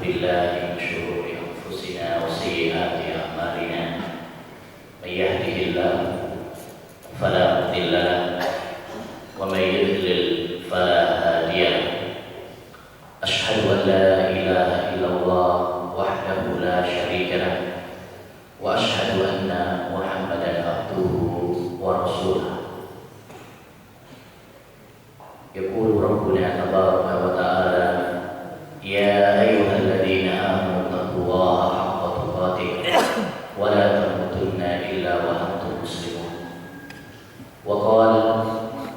بالله من شرور أنفسنا وسيئات أعمالنا من يهده الله فلا مضل له ومن يضلل فلا هادي له أشهد أن لا إله إلا الله وحده لا شريك له وأشهد أن محمدا عبده ورسوله يقول ربنا تبارك وتعالى يا أيها الذين آمنوا اتقوا الله حق تقاته ولا تموتن إلا وأنتم مسلمون وقال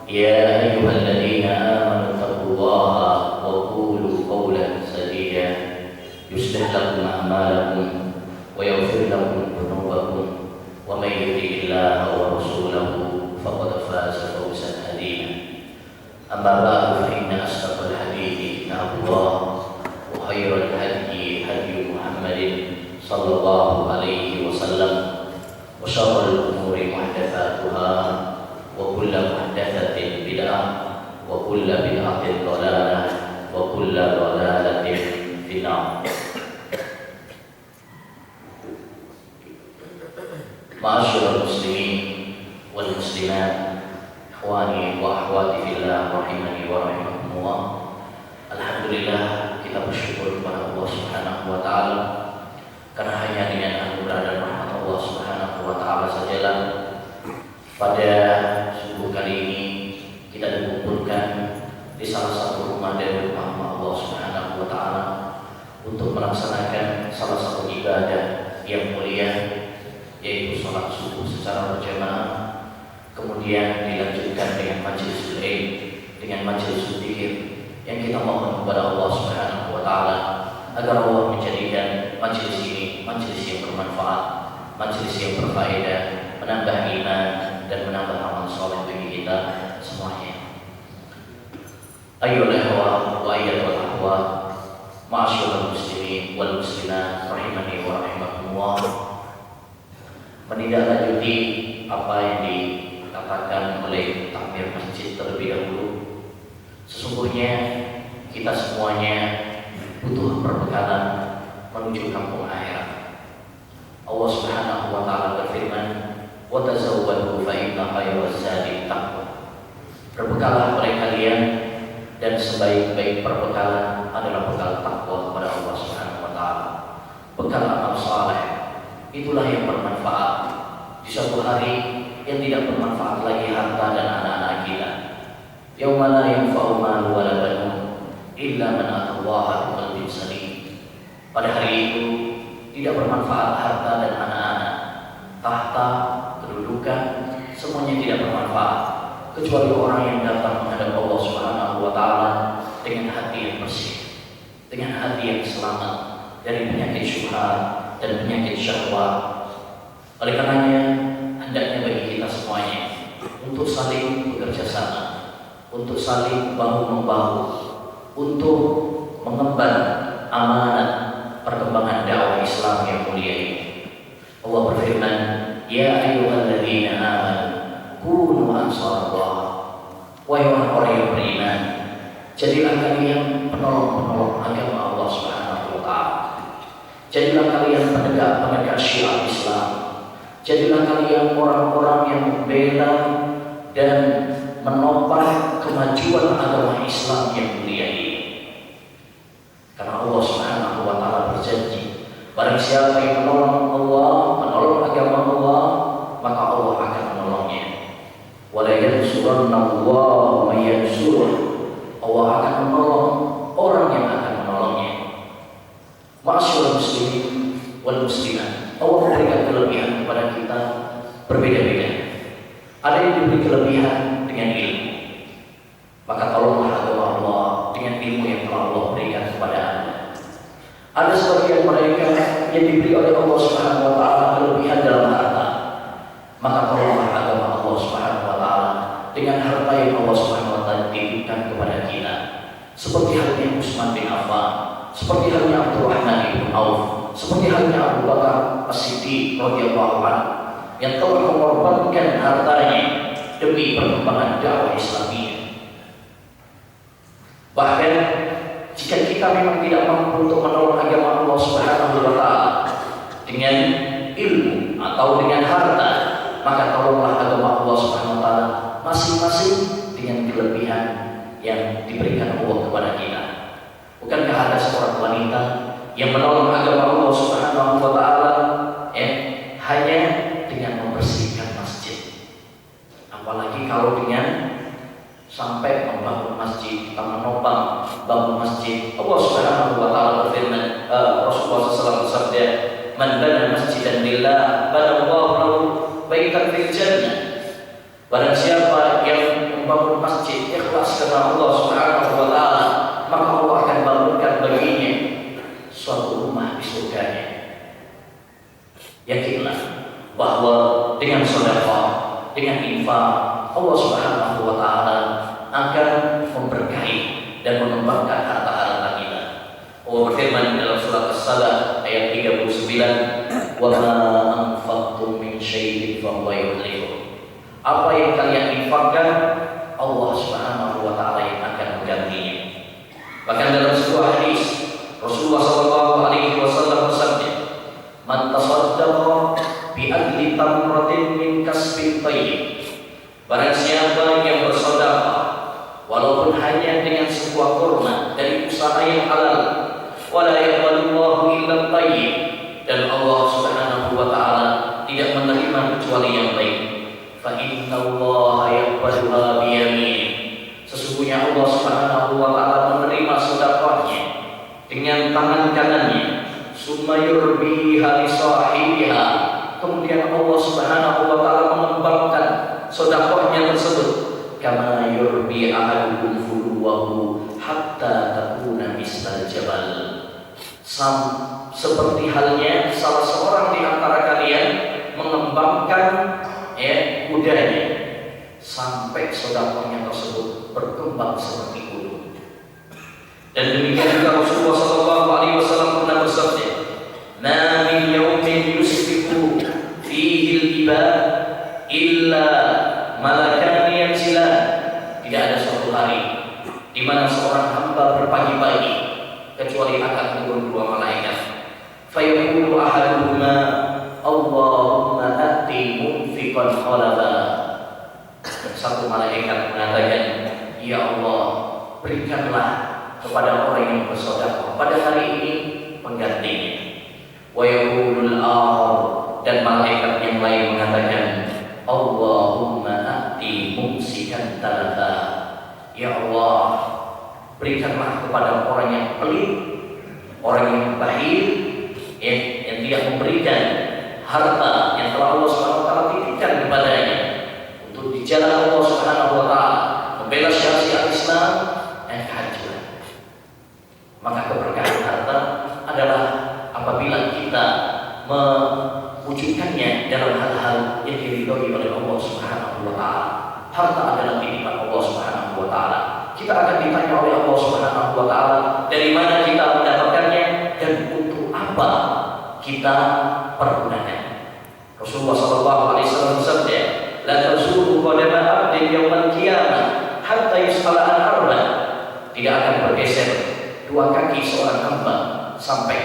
يا أيها الذين آمنوا اتقوا الله وقولوا قولا سديدا يصلح لكم أعمالكم ويغفر لكم ذنوبكم ومن يطع الله ورسوله فقد فاز فوزا عظيما أما بعد فإن أصدق الحديث كتاب الله وخير الهدي هدي محمد صلى الله عليه وسلم وشر الأمور محدثاتها وكل محدثة بدعة وكل بدعة ضلالة وكل ضلالة في النار. Ma'asyiral muslimin wal muslimat, ikhwani wa akhwati fillah rahimani wa rahimakumullah. Alhamdulillah, kita bersyukur kepada Allah Subhanahu wa taala karena hanya dengan anugerah dan rahmat Allah Subhanahu wa taala sajalah pada subuh kali ini kita dikumpulkan di salah satu rumah dari rumah Allah Subhanahu wa taala untuk melaksanakan salah satu ibadah yang mulia, yaitu sholat subuh secara berjamaah, kemudian dilanjutkan dengan majelis ilmu, dengan majelis zikir yang kita mohon kepada Allah Subhanahu wa taala agar Allah menjadikan majelis ini majelis yang bermanfaat, majelis yang berfaedah, menambah iman dan menambah amal soleh bagi kita semuanya. Ayyuhal ikhwah wa ayyuhal akhwat, ma'asyiral muslimin wal muslimat rahimani wa rahimakumullah. Menindaklanjuti apa yang dikatakan oleh takmir masjid terlebih dahulu, sesungguhnya kita semuanya butuh perbekalan menuju kampung akhirat. Allah Subhanahu wa taala berfirman, "Wa tazawwadu fa inna khairaz zadi taqwa." Berbekalah oleh kalian dan sebaik-baik perbekalan adalah bekal takwa kepada Allah Subhanahu wa taala. Bekal amal saleh itulah yang bermanfaat di suatu hari yang tidak bermanfaat lagi harta dan anak-anak kita. Yauma la yanfa'u malun wala banun illa man atallaha biqalbin salim. Pada hari itu tidak bermanfaat harta dan anak-anak, tahta, kedudukan, semuanya tidak bermanfaat kecuali orang yang datang menghadap Allah Subhanahu wa taala dengan hati yang bersih, dengan hati yang selamat dari penyakit syubhat dan penyakit syahwat. Oleh karenanya hendaknya bagi kita semuanya untuk saling bekerja sama, untuk saling bahu-membahu, untuk mengemban amanat perkembangan dakwah Islam yang mulia ini. Allah berfirman, "Ya ayyuhalladzina amanu kunu ansarallah." Wahai orang-orang yang beriman, jadilah kalian penolong-penolong agama Allah Subhanahu wa taala. Jadilah kalian penegak syiar Islam. Jadilah kalian orang-orang yang membela dan menopang kemajuan agama Islam yang mulia ini. Karena Allah Subhanahu wa taala berjanji, barang siapa yang menolong Allah, menolong agama Allah, maka Allah akan menolongnya. Wala yansurannallahu may yansuruh. Allah akan menolong orang yang akan menolongnya. Ma'asyiral muslimin wal muslimat, Allah memberikan kelebihan kepada kita berbeda-beda. Ada yang diberi kelebihan dengan ilmu, maka tolonglah agama Allah dengan ilmu yang telah Allah berikan kepada Anda. Ada sebagian mereka yang diberi oleh Allah Subhanahu wa taala kelebihan dalam harta, maka tolonglah agama Allah Subhanahu wa taala dengan harta yang Allah Subhanahu wa taala titipkan kepada kita. Seperti halnya Utsman bin Affan, seperti halnya Abdurrahman bin Auf, seperti halnya Abu Bakar As-Siddiq radhiyallahu anhu yang telah mengorbankan hartanya demi perkembangan dakwah Islamiyah. Bahkan jika kita memang tidak mampu untuk menolong agama wanita yang menolong agama Allah Subhanahu wa taala hanya dengan membersihkan masjid. Apalagi kalau dengan sampai membangun masjid, kita menopang bangun masjid. Allah Subhanahu wa taala berfirman, Rasulullah SAW bersabda, "Man bana masjidan lillah, bana Allahu lahu baitan fil jannah." Barang siapa yang membangun masjid ikhlas karena Allah Subhanahu wa taala, maka Allah akan bangunkan baginya suatu rumah di surganya. Yakinlah bahwa dengan sedekah, dengan infak, Allah Subhanahu wa taala akan memberkahi dan mengembangkan harta-harta kita. Allah berfirman dalam surat As-Salah ayat 39, "Wa ma anfaqtum min syai'in fa huwa yukhlifuh." Apa yang kalian infakkan, Allah Subhanahu wa taala yang akan menggantinya. Bahkan dalam sebuah hadis Rasulullah sallallahu alaihi wasallam bersabda, "Man tasaddaqa bi adli tamratin min kasbin thayyib." Barang siapa yang bersedekah walaupun hanya dengan sebuah kurma dari usaha yang halal, wala yaqbalullahu illa thayyib, dan Allah Subhanahu wa taala tidak menerima kecuali yang baik. Fa innallaha yaqbaluha bi yamin. Sesungguhnya Allah Subhanahu wa taala menerima sedekahnya dengan tangan kanannya. Summa yurbiha li sahibiha. Kemudian Allah Subhanahu wa taala mengembangkan sedekahnya tersebut, kama yurbi ahadukum fuluwahu hatta takuna misal jabal. Seperti halnya salah seorang di antara kalian mengembangkan kudanya sampai sedekahnya tersebut berkembang seperti gunung. Dan demikian juga Rasulullah sallallahu alaihi wasallam pernah bersabda, "Ma min yawmin yusbihu fihi al-ibad illa malakan yanzilan." Tidak ada suatu hari di mana seorang hamba berpagi-pagi kecuali akan turun dua malaikat. Fayaqulu ahaduhuma, "Allahumma ati munfiqan khalafa." Satu malaikat mengatakan, "Ya Allah, berikanlah kepada orang yang bersedekah pada hari ini penggantinya." Wa yaqulul akhar, dan malaikat yang lain mengatakan, "Allahumma ati mumsikan talata." Ya Allah, berikanlah kepada orang yang pelit, orang yang bakhil, yang tidak memberikan harta yang telah Allah Subhanahu wa taala titipkan kepadanya untuk di jalan Allah Subhanahu wa taala, membela syariat Islam dan kehancuran. Maka keberkahan harta adalah apabila kita mewujudkannya dalam hal-hal yang diridhoi oleh Allah Subhanahu wa taala. Harta adalah titipan Allah Subhanahu wa taala. Kita akan ditanya oleh Allah Subhanahu wa taala dari mana kita mendapatkannya dan untuk apa kita pergunakan. Rasulullah sallallahu alaihi wasallam bersabda, "La tazulu qadama 'abdin yaumil qiyamah hatta yus'ala an arba." Tidak akan bergeser dua kaki seorang hamba sampai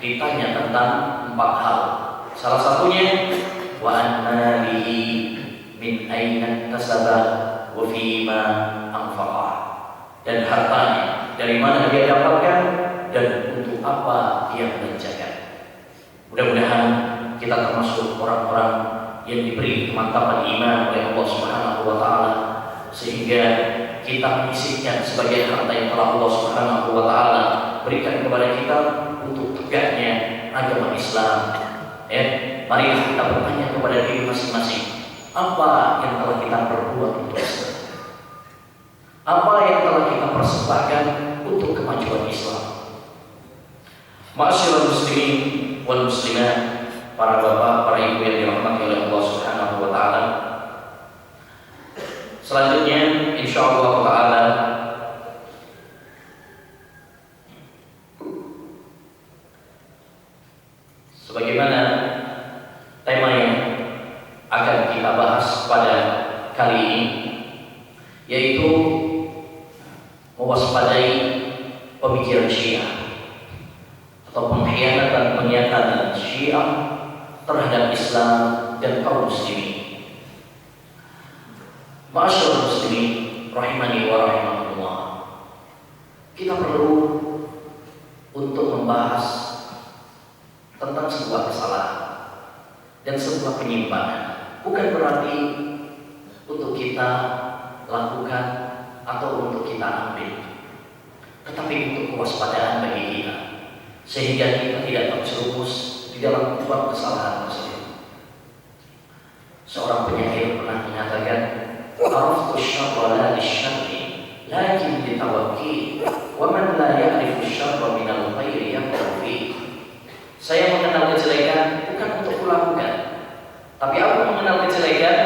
ditanya tentang 4 hal. Salah satunya, wa an malihi min aina tasaba wa fima anfaqa. Dan hartanya dari mana dia dapatkan dan untuk apa dia belanjakan. Mudah-mudahan kita termasuk orang-orang yang diberi kemantapan iman oleh Allah Subhanahu wa taala sehingga kita menyisihkan sebagian harta yang telah Allah Subhanahu wa taala berikan kepada kita untuk tegaknya agama Islam. Mari kita bertanya kepada diri masing-masing, apa yang telah kita perbuat untuk Islam? Apa yang telah kita persembahkan untuk kemajuan Islam? Ma'asyiral muslimin wal muslimat, para bapak, para ibu yang dirahmati oleh Allah Subhanahu wa taala. Selanjutnya insyaallah taala sebagaimana tema yang akan kita bahas pada kali ini, yaitu mewaspadai pemikiran Syiah atau pengkhianatan Syiah terhadap Islam dan kaum muslimin. Ma'asyiral muslimin rahimani wa rahimakumullah. Kita perlu untuk membahas tentang sebuah kesalahan dan sebuah penyimpangan. Bukan berarti untuk kita lakukan atau untuk kita ambil, tetapi untuk kewaspadaan bagi kita, sehingga kita tidak terjerumus di dalam membuat kesalahan tersebut. Seorang penyair pernah mengatakan, "Araftu syarra la lisyarri, lakin litawakki, wa man la ya'rifu syarra minal khairi yaqau fi." Saya mengenal kejelekan bukan untuk kulakukan, tapi aku mengenal kejelekan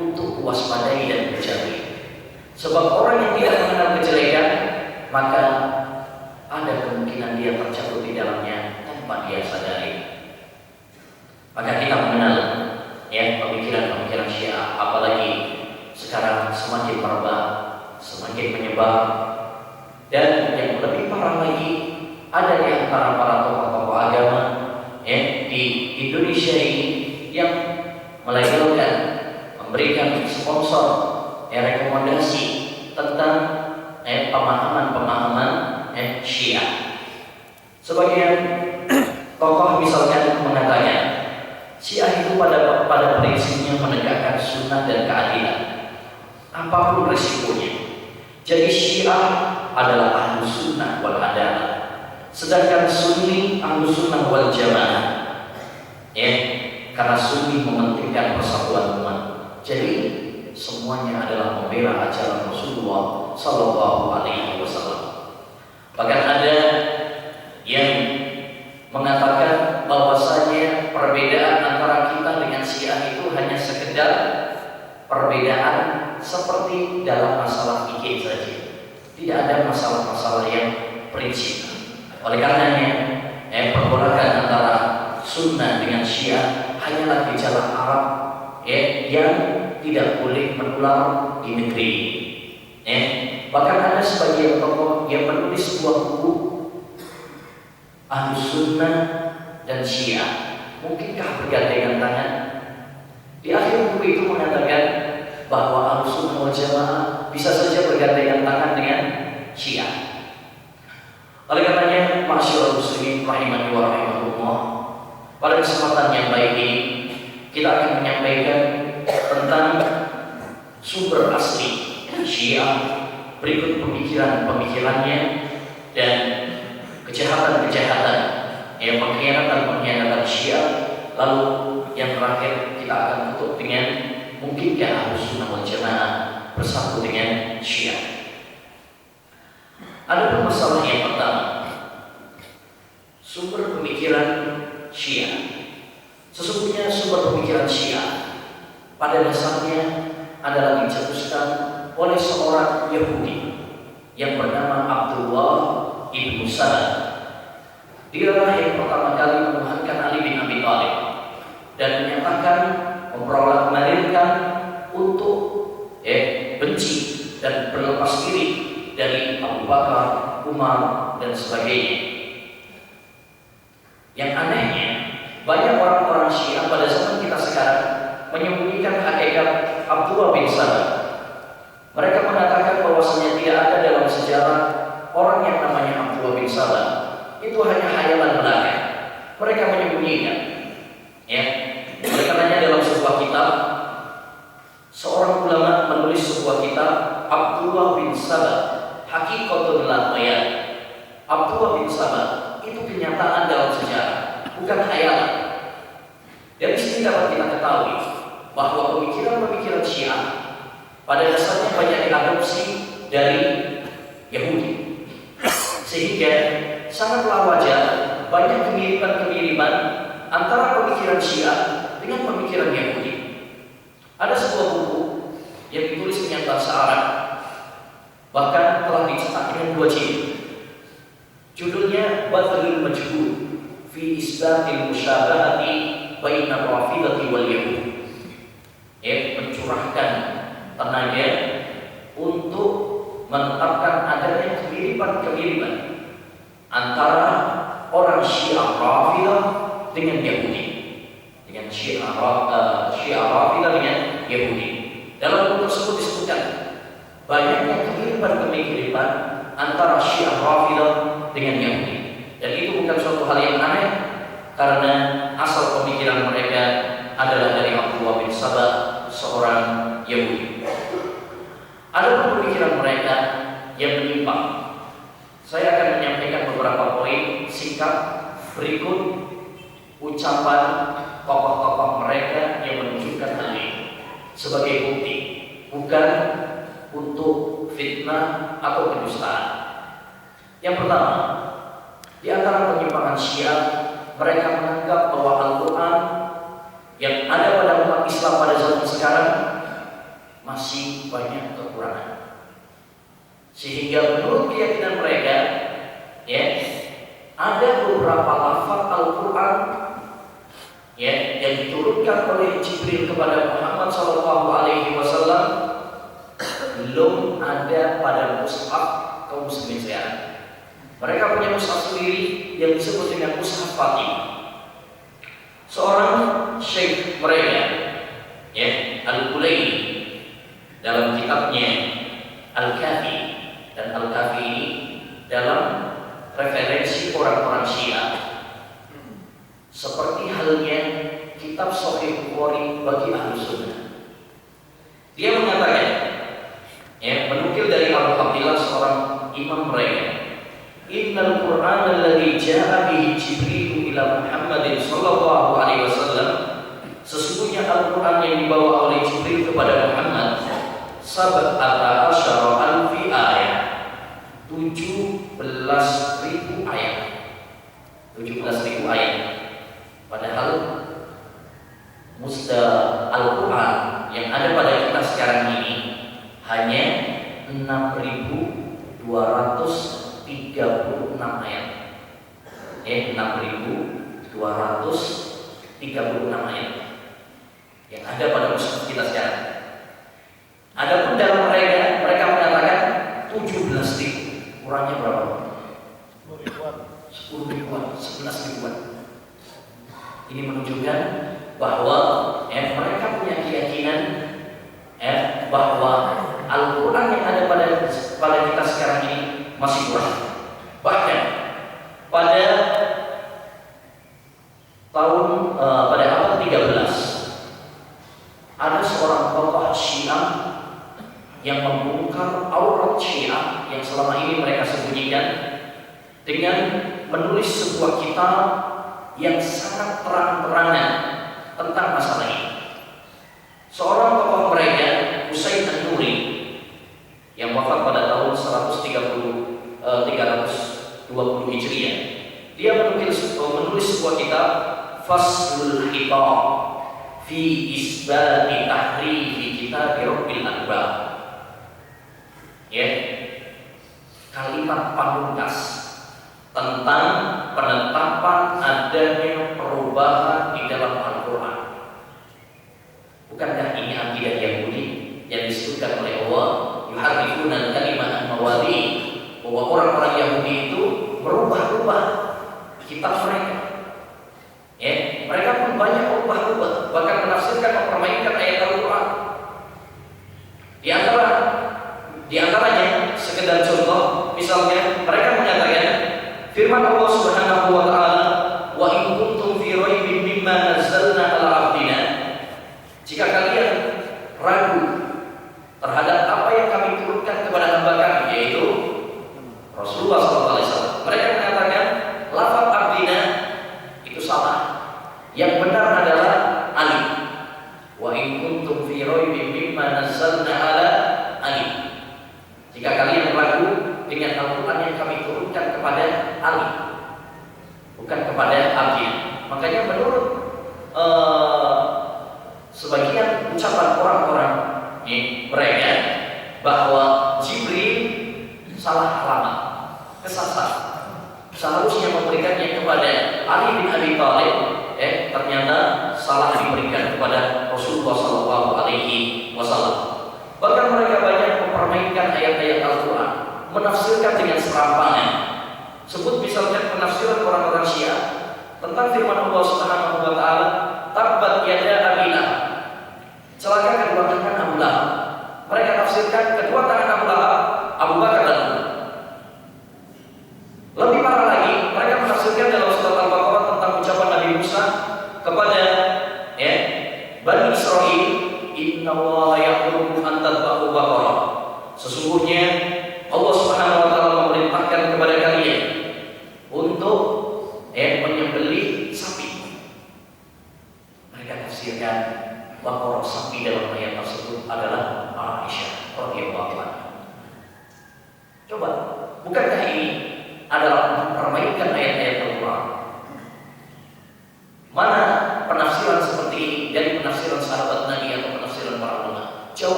untuk waspadai dan menjauhi. Sebab orang yang tidak mengenal kejelekan, maka ada kemungkinan dia terjatuh di dalamnya tanpa dia sadari. Maka kita mengenal pemikiran-pemikiran Syiah, apalagi sekarang semakin merebak, semakin menyebar, dan yang lebih parah lagi, ada di antara para tokoh-tokoh agama di Indonesia ini yang melegalkan, memberikan sponsor rekomendasi tentang pemahaman-pemahaman Syiah. Sebagian tokoh misalkan mengatakan Syiah itu pada prinsipnya menegakkan sunnah dan keadilan, apapun risikonya. Jadi Syiah adalah ahlu sunnah wal adalah, sedangkan Sunni ahlu sunnah wal jamaah. Karena Sunni mementingkan persatuan umat. Jadi semuanya adalah membela ajaran Rasulullah Sallallahu Alaihi Wasallam. Bahkan ada yang mengatakan bahwasanya perbedaan antara kita dengan Syiah itu hanya sekedar perbedaan seperti dalam masalah fikih saja. Tidak ada masalah-masalah yang prinsip. Oleh karenanya, pergolakan antara Sunnah dengan Syiah hanyalah gejala Arab yang tidak boleh menular di negeri. Bahkan ada sebagian tokoh yang menulis sebuah buku Ahlus Sunnah dan Syiah, mungkinkah bergandengan tangan? Di akhir buku itu mengatakan bahwa Ahlus Sunnah wal Jamaah bisa saja bergandengan tangan dengan Syiah. Oleh karenanya, masyaallah muslimin rahimani wa rahimakumullah, pada kesempatan yang baik ini kita akan menyampaikan tentang sumber asli Syiah, berikut pemikiran-pemikirannya dan kejahatan-kejahatan, pengkhianatan-pengkhianatan Syiah. Lalu yang terakhir kita akan tutup dengan mungkinkah Ahlus Sunnah wal Jamaah bersatu dengan Syiah. Ada permasalahan yang pertama, sumber pemikiran Syiah. Sesungguhnya sumber pemikiran Syiah pada dasarnya adalah dicetuskan oleh seorang Yahudi yang bernama Abdullah ibnu Salam. Dialah yang pertama kali menuhankan Ali bin Abi Thalib dan menyatakan, memproklamasikan untuk benci dan berlepas diri dari Abu Bakar, Umar dan sebagainya. Yang anehnya, banyak orang-orang Syiah pada zaman kita sekarang menyembunyikan hakikat Abdullah bin Salam. Mereka mengatakan bahwasanya tidak ada dalam sejarah orang yang namanya Abdullah bin Salam. Itu hanya khayalan belaka. Mereka menyembunyikan. Oleh karenanya dalam sebuah kitab, seorang ulama menulis sebuah kitab, Abdullah bin Salam, Hakikatul Latmayat. Abdullah bin Salam itu kenyataan dalam sejarah, bukan khayalan. Dari sini dapat kita ketahui bahwa pemikiran-pemikiran Syiah pada dasarnya banyak diadopsi dari Yahudi, sehingga sangatlah wajar banyak kemiripan-kemiripan antara pemikiran Syiah dengan pemikiran Yahudi. Ada sebuah buku yang ditulis dengan bahasa Arab, bahkan telah dicetak dengan 2 jilid. Judulnya Badlul Majhul fi Isbatil Musyabahati Baina Rafidati wal Yahud. Mencurahkan tenaga untuk menetapkan adanya kemiripan-kemiripan antara orang Syiah Rafidah dengan Yahudi, dengan Syiah Rafidah dengan Yahudi. Dalam buku tersebut disebutkan banyaknya kemiripan-kemiripan antara Syiah Rafidah dengan Yahudi. itu bukan suatu hal yang aneh, karena asal pemikiran mereka adalah dari Abdullah bin Sabah, seorang Yahudi. Ada pemikiran mereka yang menyimpang. Saya akan menyampaikan beberapa poin sikap berikut ucapan tokoh-tokoh mereka yang menunjukkan hal ini sebagai bukti, bukan untuk fitnah atau kedustaan. Yang pertama, di antara penyimpangan Syiah, mereka menganggap bahwa Al-Quran yang ada pada umat Islam pada zaman sekarang masih banyak kekurangan, sehingga menurut keyakinan mereka, ya, ada beberapa lafaz Al-Quran, ya, yang diturunkan oleh Jibril kepada Muhammad SAW belum ada pada mushaf kaum muslimin sekarang. Mereka punya mushaf sendiri yang disebut dengan mushaf Fatimah. Seorang syekh mereka, ya, Al-Kulaini, dalam kitabnya Al-Kafi, dan Al-Kafi ini dalam referensi orang-orang Syiah, seperti halnya kitab Sahih Bukhari bagi ahli sunnah. Dia mengatakan, ya, menukil dari Abu Abdillah, seorang imam mereka, Innal Qur'an alladhi ja'a bihi Jibril ila Muhammadin sallallahu alaihi wasallam, sesungguhnya Al-Quran yang dibawa oleh Jibril kepada Muhammad, sab'ata asyara alfi ayat, 17.000 ayat. 17.000 ayat. Padahal Al-Quran yang ada pada kita sekarang ini hanya 6.236 ayat. 6.236 ayat yang ada pada mushaf kita sekarang. Adapun dalam mereka mengatakan 17.000. Kurangnya berapa? 10 ribuan, 11 ribuan. Ini menunjukkan bahwa mereka punya keyakinan bahwa Al-Quran yang ada pada kita sekarang ini masih kurang. Bahkan pada abad 13 ada seorang tokoh Syiah yang membongkar aurat Syiah yang selama ini mereka sembunyikan dengan menulis sebuah kitab yang sangat terang-terangan tentang masalah ini. Seorang tokoh mereka, Husain An-Nuri, yang wafat pada tahun 320 Hijriah, dia menulis sebuah kitab Faslul Khitab fi isbati tahrifi kitab Rabbil Albab. Ya, kalimat pamungkas tentang penetapan adanya perubahan di dalam Al-Quran. Bukankah ini akidah Yahudi yang disebutkan oleh Allah, yuharrifuna al-kalima an mawadi, bahwa orang-orang Yahudi itu merubah-rubah kitab mereka. Ya, mereka pun banyak berubah-ubah, bahkan menafsirkan, mempermainkan ayat Al-Quran. Di antaranya sekedar contoh, misalnya mereka menyatakan firman Allah Subhanahu wa taala, wa in kuntum fi raibin mimma nazzalna ala abdina, jika kalian ragu terhadap apa yang kami turunkan kepada hamba kami, yaitu Rasulullah SAW, mereka mengatakan lafaz abdina itu salah. Yang benar adalah Ali. Wa in kuntum fi raibin mimma nazzalna ala Ali. Jika kalian ragu dengan Al-Quran yang kami turunkan kepada Ali, bukan kepada Abdi. Makanya menurut sebagian ucapan orang-orang mereka bahwa Jibril salah alamat, kesasar, seharusnya memberikannya kepada Ali bin Abi Thalib, ternyata salah diberikan kepada Rasulullah SAW. Bahkan mereka banyak mempermainkan ayat-ayat Al-Quran, menafsirkan dengan serampangan. Sebut misalnya penafsiran orang-orang Syiah tentang firman Allah Subhanahu wa taala, tabbat yada Abi Lahab, celaka kedua tangan Abu Lahab. Mereka tafsirkan kedua tangan Abu Lahab, Abu Bakar dan Umar. Lebih parah lagi, mereka menafsirkan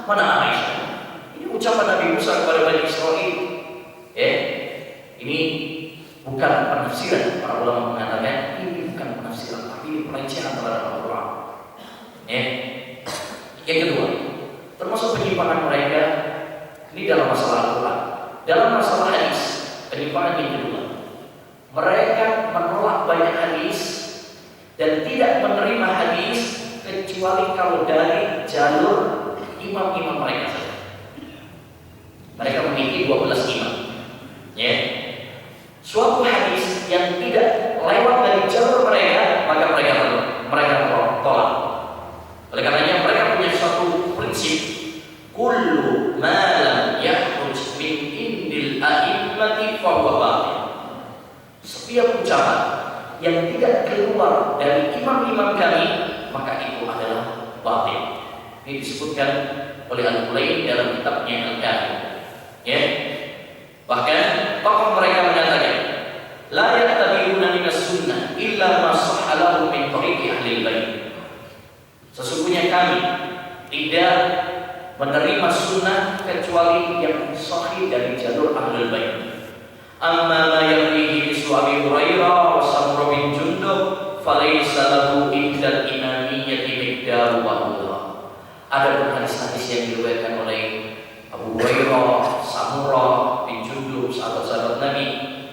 Mana Aisyah? Ini ucapan Nabi Musa kepada Bani Israel. Ini bukan penafsiran. Para ulama mengatakan ini bukan penafsiran, tapi ini pelecehan terhadap Al-Quran. Yang kedua, termasuk penyimpangan mereka ini dalam masalah Al-Quran. Dalam masalah hadis, penyimpangan yang kedua, mereka menolak banyak hadis dan tidak menerima hadis kecuali kalau dari jalur imam-imam mereka saja. Mereka memiliki 12 imam. Suatu hadis yang tidak lewat dari jalur mereka, maka mereka tolak. Oleh karenanya mereka punya suatu prinsip, kullu ma lam yakhruj min indil a'immati fa huwa batil. Setiap ucapan yang tidak keluar dari imam-imam kami, maka itu adalah batil. Ini disebutkan oleh Al-Qulaini dalam kitabnya Al-Kafi. Bahkan tokoh mereka menyatakan, la yattabi'una minas sunnah illa ma sahha lahum min tariqi ahli bait. Sesungguhnya kami tidak menerima sunnah kecuali yang sahih dari jalur ahlul bait. Amma ma yarwihi mislu Abi Hurairah wa Samurah bin Jundub falaysa lahu indal imamiyyati miqdaru wa huwa. Ada hadis-hadis yang diriwayatkan oleh Abu Hurairah, Samurah bin Jundub, sahabat-sahabat Nabi,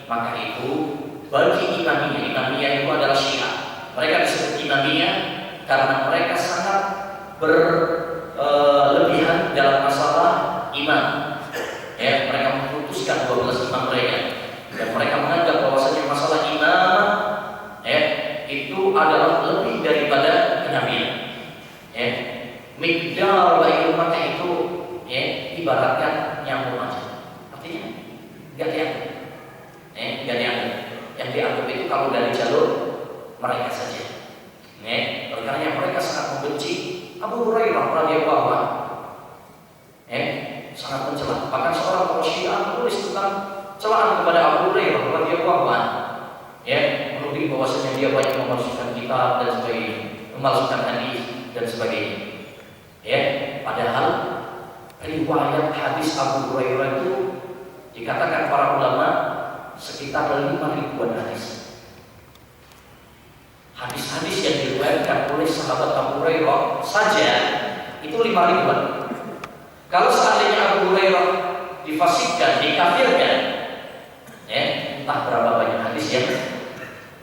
maka itu bagi imamiyah itu adalah Syiah. Mereka disebut imamiyah karena mereka sangat berlebihan dalam masalah imam. Mereka memutuskan 12 imam mereka dan mereka menganggap bahwasanya masalah imam itu adalah lebih daripada kenabian. Miqdar wa ilmata itu ibaratkan nyamuk aja. Artinya enggak dianggap. Enggak dianggap. Yang dianggap itu kalau dari jalur mereka saja. Oleh karena mereka sangat membenci Abu Hurairah radhiyallahu anhu. Sangat mencela. Bahkan seorang tokoh Syiah menulis tentang celaan kepada Abu Hurairah radhiyallahu anhu. Menuding bahwasanya dia banyak memalsukan kitab dan sebagainya, memalsukan hadis dan sebagainya. Padahal riwayat hadis Abu Hurairah itu dikatakan para ulama sekitar 5.000-an hadis. Hadis-hadis yang diriwayatkan oleh sahabat Abu Hurairah saja itu 5.000-an. Kalau seandainya Abu Hurairah difasikkan, dikafirkan, entah berapa banyak hadis yang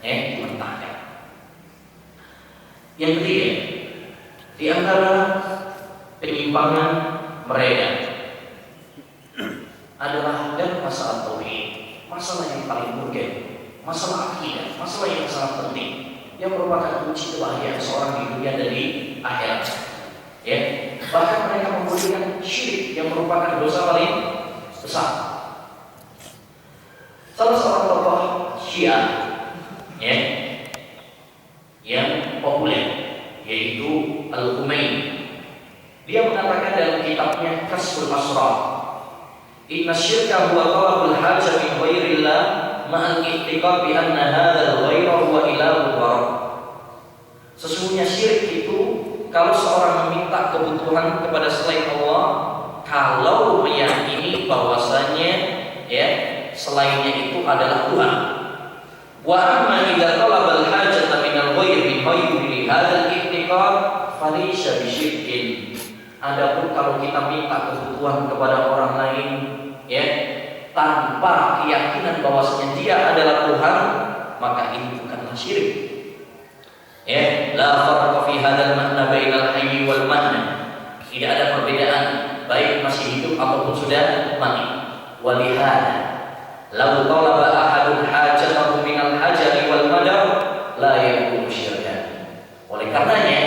dimentahkan. Yang ketiga, di antara penyimpangan mereka adalah dalam masalah tauhid, masalah yang paling urgen, masalah akidah, masalah yang sangat penting, yang merupakan kunci kebahagiaan seorang di dunia dan di akhirat. Bahkan mereka membuatkan syirik yang merupakan dosa paling besar. Salah seorang tokoh Syiah yang populer yaitu Al-Khumaini. Dia mengatakan dalam kitabnya Kasful Asrar, inna syirka huwa talabul hajah min ghairillah ma'al i'tiqad bi anna hadzal ghaira huwa ilahul barak. Sesungguhnya syirik itu kalau seorang meminta kebutuhan kepada selain Allah, kalau meyakini bahwasanya selainnya itu adalah Tuhan. Wa amma idza talabal hajata min al-ghairi bi hadzal i'tiqad falaysa bisyirkin. Adapun kalau kita minta kebutuhan kepada orang lain tanpa keyakinan bahwasanya dia adalah Tuhan, maka ini bukanlah syirik. La farqa fi hadzal makna bainal hayy wal mahna. Tidak ada perbedaan baik masih hidup ataupun sudah mati. Walihada law talaba ahadun hajatahu minal hajari wal madar la yakunu syirkan. Oleh karenanya,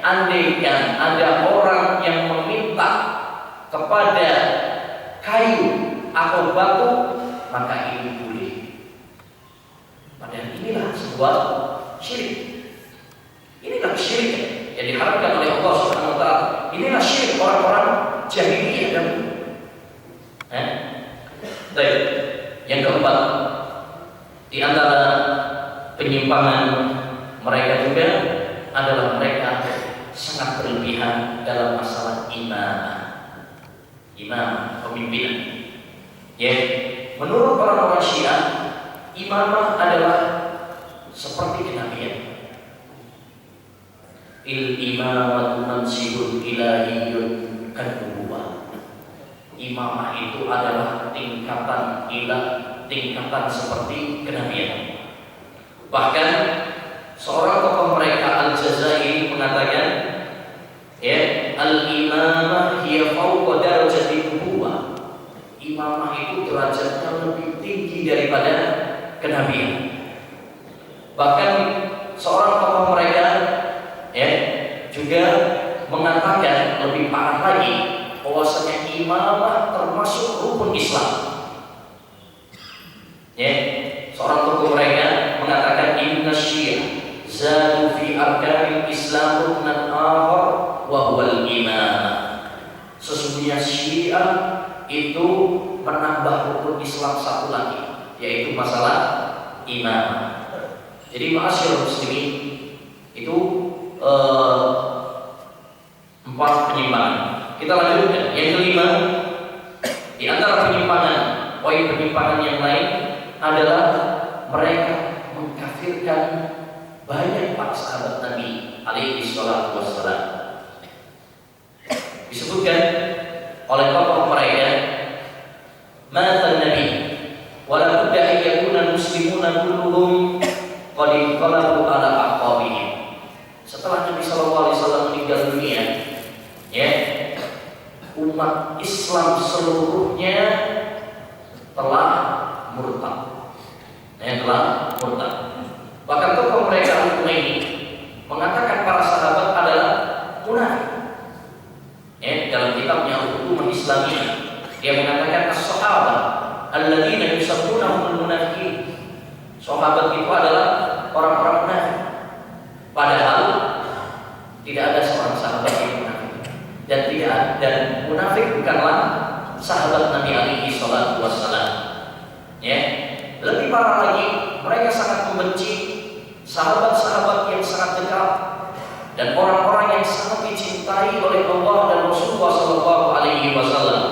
andaikan ada orang yang meminta kepada kayu atau batu, maka ini boleh. Padahal inilah sebuah syirik. Inilah syirik yang diharapkan oleh Allah Subhanahu wa taala. Inilah syirik orang-orang jahiliyah dahulu. Baik. Yang keempat, di antara penyimpangan mereka juga adalah mereka sangat berlebihan dalam masalah imamah. imam, pemimpinan. Ya, menurut orang-orang Syiah, imamah adalah seperti kenabian. Il-imamatu mansibun ilahiyyun kan-nubuwah. Imamah itu adalah tingkatan ilah, tingkatan seperti kenabian. Bahkan seorang tokoh mereka Al-Jazairi mengatakan, ya, al-imamah hiya fawqa darajati nubuwah. Imamah itu derajatnya lebih tinggi daripada kenabian. Bahkan seorang tokoh mereka, ya, juga mengatakan lebih parah lagi bahwasanya imamah termasuk rukun Islam. Ya, seorang tokoh mereka mengatakan inna syiah zadu fi arkanil Islam ruknan akhar wa huwal imamah. Sesungguhnya Syiah itu menambah rukun Islam satu lagi, yaitu masalah imamah. Jadi ma'asyiral muslimin, itu 4 penyimpangan. Kita lanjutkan. Yang kelima, di antara penyimpangan, poin penyimpangan yang lain adalah mereka mengkafirkan banyak para sahabat Nabi alaihi salatu wassalam. Disebutkan oleh tokoh mereka, mata Nabi wala budda an yakuna muslimuna kulluhum qad inqalabu ala aqabihim. Setelah Nabi sallallahu alaihi wasallam meninggal dunia, ya, umat Islam seluruhnya telah murtad. Telah murtad. Bahkan tokoh mereka Al-Humaini mengatakan para sahabat adalah munafik. Dalam kitabnya Al-Hukumah Islamiyah, dia mengatakan as-sahabat alladzina yusabbunahum al-munafiqin. Sahabat itu adalah orang-orang munafik. Padahal tidak ada seorang sahabat yang munafik, dan munafik bukanlah sahabat Nabi alaihi salatu wassalam. Ya, lebih parah lagi, mereka sangat membenci sahabat-sahabat yang sangat dekat dan orang-orang yang sangat dicintai oleh Allah dan Rasulullah sallallahu alaihi wasallam.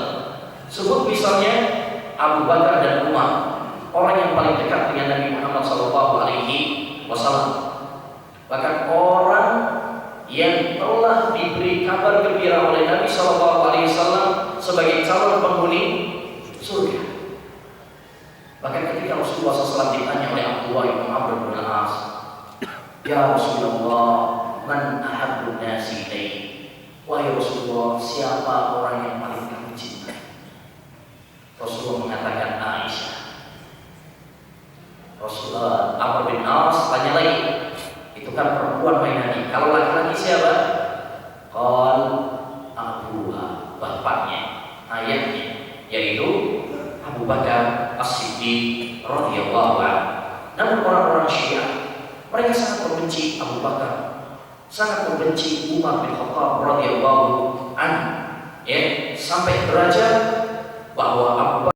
Sebut misalnya Abu Bakar dan Umar, orang yang paling dekat dengan Nabi Muhammad sallallahu alaihi wasallam. Bahkan orang yang telah diberi kabar gembira oleh Nabi sallallahu alaihi wasallam sebagai calon penghuni surga. Bahkan ketika Rasulullah SAW ditanya oleh Abdullah bin Amr bin Al-As, ya Rasulullah, man ahabbun nasi ilaik? Wahai Rasulullah, siapa orang yang paling kamu cintai? Rasulullah mengatakan Aisyah. Rasulullah Amr bin Al-As tanya lagi, itu kan perempuan mainan. Kalau laki-laki siapa? Qal abuha, bapaknya, ayahnya, yaitu Abu Bakar As-Siddiq radhiyallahu anhu. Namun orang-orang Syiah, mereka sangat membenci Abu Bakar, sangat membenci Umar bin Khattab radhiyallahu anhu, ya, sampai derajat bahwa Abu Bakar